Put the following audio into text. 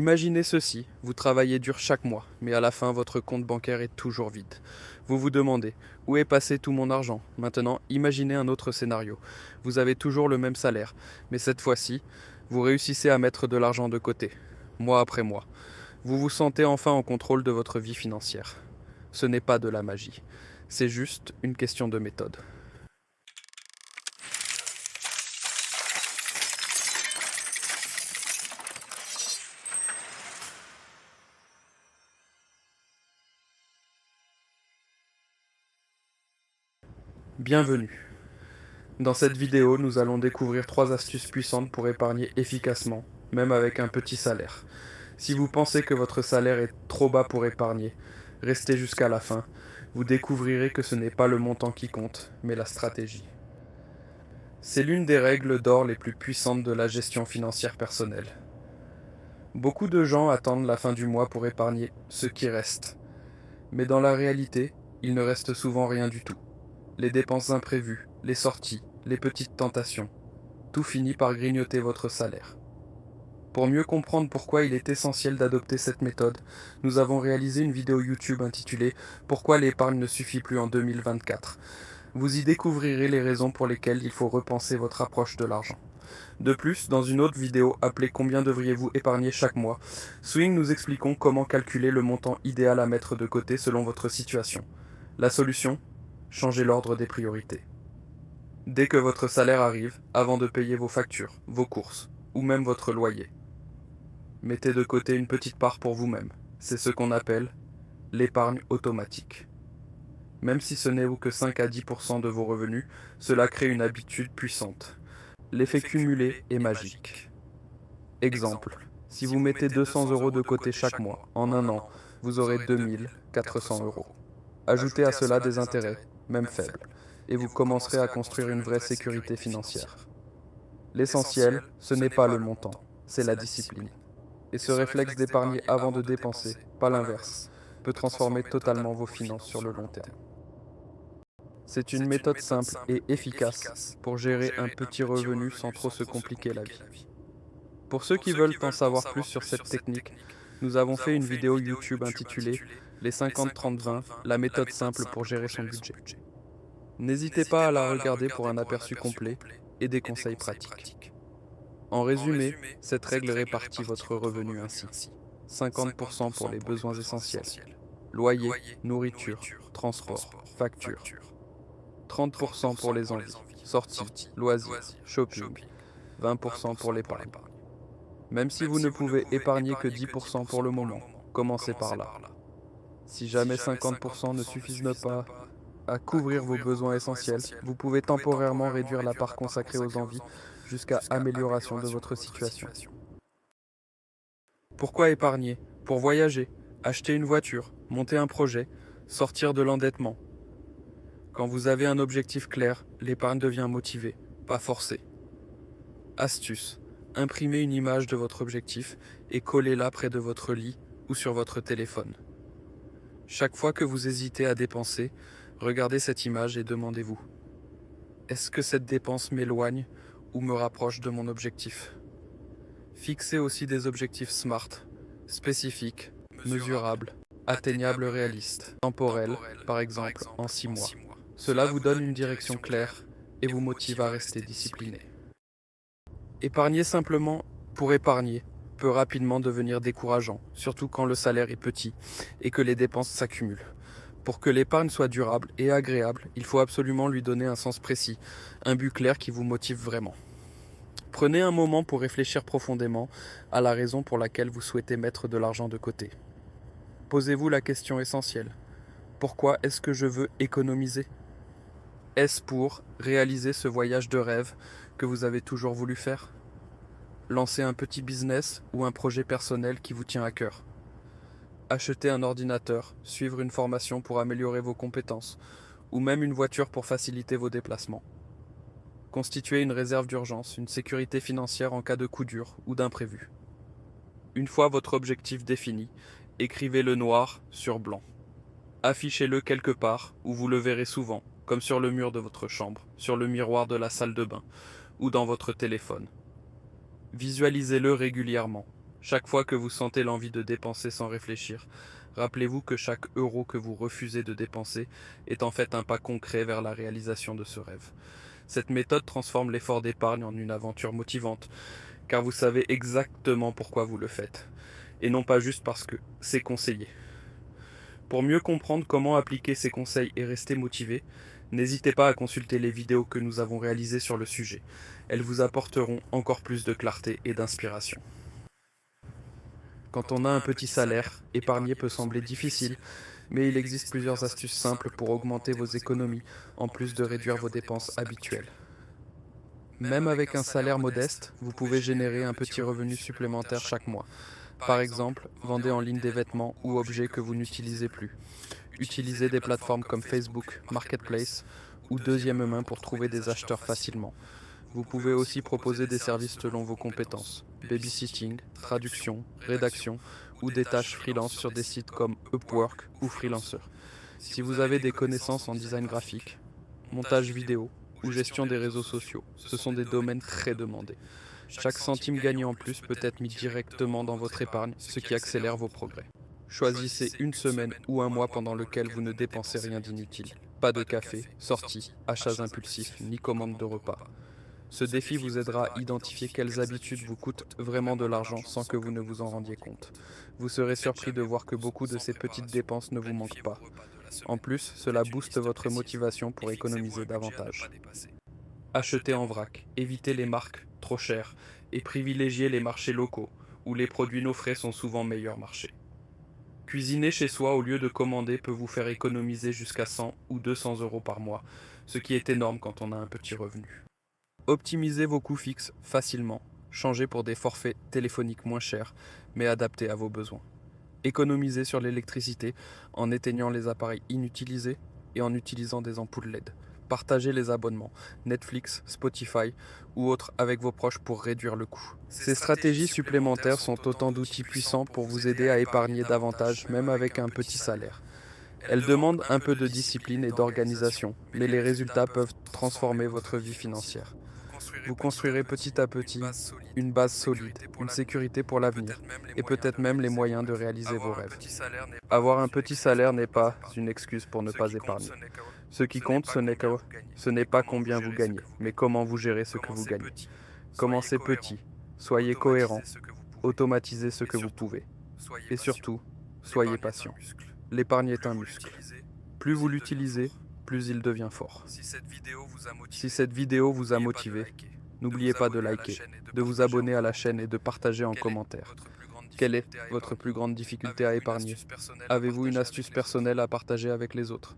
Imaginez ceci, vous travaillez dur chaque mois, mais à la fin votre compte bancaire est toujours vide. Vous vous demandez, où est passé tout mon argent? Maintenant, imaginez un autre scénario. Vous avez toujours le même salaire, mais cette fois-ci, vous réussissez à mettre de l'argent de côté, mois après mois. Vous vous sentez enfin en contrôle de votre vie financière. Ce n'est pas de la magie, c'est juste une question de méthode. Bienvenue. Dans cette vidéo, nous allons découvrir 3 astuces puissantes pour épargner efficacement, même avec un petit salaire. Si vous pensez que votre salaire est trop bas pour épargner, restez jusqu'à la fin. Vous découvrirez que ce n'est pas le montant qui compte, mais la stratégie. C'est l'une des règles d'or les plus puissantes de la gestion financière personnelle. Beaucoup de gens attendent la fin du mois pour épargner ce qui reste. Mais dans la réalité, il ne reste souvent rien du tout. Les dépenses imprévues, les sorties, les petites tentations, tout finit par grignoter votre salaire. Pour mieux comprendre pourquoi il est essentiel d'adopter cette méthode, nous avons réalisé une vidéo YouTube intitulée Pourquoi l'épargne ne suffit plus en 2024. Vous y découvrirez les raisons pour lesquelles il faut repenser votre approche de l'argent. De plus, dans une autre vidéo appelée Combien devriez-vous épargner chaque mois, Swing nous expliquons comment calculer le montant idéal à mettre de côté selon votre situation. La solution? Changez l'ordre des priorités. Dès que votre salaire arrive, avant de payer vos factures, vos courses, ou même votre loyer, mettez de côté une petite part pour vous-même. C'est ce qu'on appelle l'épargne automatique. Même si ce n'est que 5 à 10% de vos revenus, cela crée une habitude puissante. L'effet cumulé est magique. Exemple, si vous mettez 200 € de côté chaque mois, en un an, vous aurez 2400 €. Ajoutez à cela des intérêts, même faibles, et vous commencerez à construire une vraie sécurité financière. L'essentiel, ce n'est pas le montant, c'est la discipline. Et ce réflexe d'épargner avant de dépenser, pas l'inverse, peut transformer totalement vos finances sur le long terme. C'est une méthode simple et efficace pour gérer un petit revenu sans trop se compliquer la vie. Pour ceux qui veulent en savoir plus sur cette technique, nous avons fait une vidéo YouTube intitulée Les 50-30-20, la méthode simple pour gérer son budget. N'hésitez pas à la regarder pour un aperçu complet et des conseils pratiques. En résumé, cette règle répartit votre revenu ainsi. 50% pour les besoins essentiels, loyer, nourriture, transport, facture. 30% pour les envies, sorties, loisirs, shopping. 20% pour l'épargne. Même si vous ne pouvez épargner que 10% pour le moment, commencez par là. Si jamais 50% ne suffisent pas à couvrir vos besoins essentiels, vous pouvez temporairement réduire la part consacrée aux envies jusqu'à amélioration de votre situation. Pourquoi épargner? Pour voyager, acheter une voiture, monter un projet, sortir de l'endettement. Quand vous avez un objectif clair, l'épargne devient motivée, pas forcée. Astuce. Imprimez une image de votre objectif et collez-la près de votre lit ou sur votre téléphone. Chaque fois que vous hésitez à dépenser, regardez cette image et demandez-vous: est-ce que cette dépense m'éloigne ou me rapproche de mon objectif? Fixez aussi des objectifs SMART, spécifiques, mesurables, atteignables, réalistes, temporels, par exemple en 6 mois. Cela vous donne une direction claire et vous motive à rester discipliné. Épargner simplement pour épargner peut rapidement devenir décourageant, surtout quand le salaire est petit et que les dépenses s'accumulent. Pour que l'épargne soit durable et agréable, il faut absolument lui donner un sens précis, un but clair qui vous motive vraiment. Prenez un moment pour réfléchir profondément à la raison pour laquelle vous souhaitez mettre de l'argent de côté. Posez-vous la question essentielle. Pourquoi est-ce que je veux économiser? Est-ce pour réaliser ce voyage de rêve que vous avez toujours voulu faire? Lancer un petit business ou un projet personnel qui vous tient à cœur? Acheter un ordinateur, suivre une formation pour améliorer vos compétences, ou même une voiture pour faciliter vos déplacements? Constituer une réserve d'urgence, une sécurité financière en cas de coup dur ou d'imprévu. Une fois votre objectif défini, écrivez-le noir sur blanc. Affichez-le quelque part où vous le verrez souvent, comme sur le mur de votre chambre, sur le miroir de la salle de bain ou dans votre téléphone. Visualisez-le régulièrement. Chaque fois que vous sentez l'envie de dépenser sans réfléchir, rappelez-vous que chaque euro que vous refusez de dépenser est en fait un pas concret vers la réalisation de ce rêve. Cette méthode transforme l'effort d'épargne en une aventure motivante, car vous savez exactement pourquoi vous le faites, et non pas juste parce que c'est conseillé. Pour mieux comprendre comment appliquer ces conseils et rester motivé, n'hésitez pas à consulter les vidéos que nous avons réalisées sur le sujet. Elles vous apporteront encore plus de clarté et d'inspiration. Quand on a un petit salaire, épargner peut sembler difficile, mais il existe plusieurs astuces simples pour augmenter vos économies, en plus de réduire vos dépenses habituelles. Même avec un salaire modeste, vous pouvez générer un petit revenu supplémentaire chaque mois. Par exemple, vendez en ligne des vêtements ou objets que vous n'utilisez plus. Utilisez des plateformes comme Facebook, Marketplace ou Deuxième Main pour trouver des acheteurs facilement. Vous pouvez aussi proposer des services selon vos compétences, babysitting, traduction, rédaction ou des tâches freelance sur des sites comme Upwork ou Freelancer. Si vous avez des connaissances en design graphique, montage vidéo ou gestion des réseaux sociaux, ce sont des domaines très demandés. Chaque centime gagné en plus peut être mis directement dans votre épargne, ce qui accélère vos progrès. Choisissez une semaine ou un mois pendant lequel vous ne dépensez rien d'inutile. Pas de café, sorties, achats impulsifs, ni commandes de repas. Ce défi vous aidera à identifier quelles habitudes vous coûtent vraiment de l'argent sans que vous ne vous en rendiez compte. Vous serez surpris de voir que beaucoup de ces petites dépenses ne vous manquent pas. En plus, cela booste votre motivation pour économiser davantage. Achetez en vrac, évitez les marques trop chères et privilégiez les marchés locaux, où les produits no frais sont souvent meilleurs marchés. Cuisiner chez soi au lieu de commander peut vous faire économiser jusqu'à 100 ou 200 euros par mois, ce qui est énorme quand on a un petit revenu. Optimisez vos coûts fixes facilement. Changez pour des forfaits téléphoniques moins chers, mais adaptés à vos besoins. Économisez sur l'électricité en éteignant les appareils inutilisés et en utilisant des ampoules LED. Partagez les abonnements, Netflix, Spotify ou autres avec vos proches pour réduire le coût. Ces stratégies supplémentaires sont autant d'outils puissants pour vous aider à épargner davantage, même avec un petit salaire. Elles demandent un peu de discipline et d'organisation, mais les résultats peuvent transformer votre vie financière. Vous construirez petit à petit une base solide, une sécurité pour l'avenir, et peut-être même les moyens de réaliser vos rêves. Avoir un petit salaire n'est pas une excuse pour ne pas épargner. Ce qui compte, ce n'est pas combien vous gagnez, mais comment vous gérez ce que vous gagnez. Commencez petit, soyez cohérent, automatisez ce que vous pouvez. Et surtout, soyez patient. L'épargne est un muscle. Plus vous l'utilisez, plus il devient fort. Si cette vidéo vous a motivé, n'oubliez pas de liker, de vous abonner à la chaîne et de partager en commentaire. Quelle est votre plus grande difficulté à épargner? Avez-vous une astuce personnelle à partager avec les autres?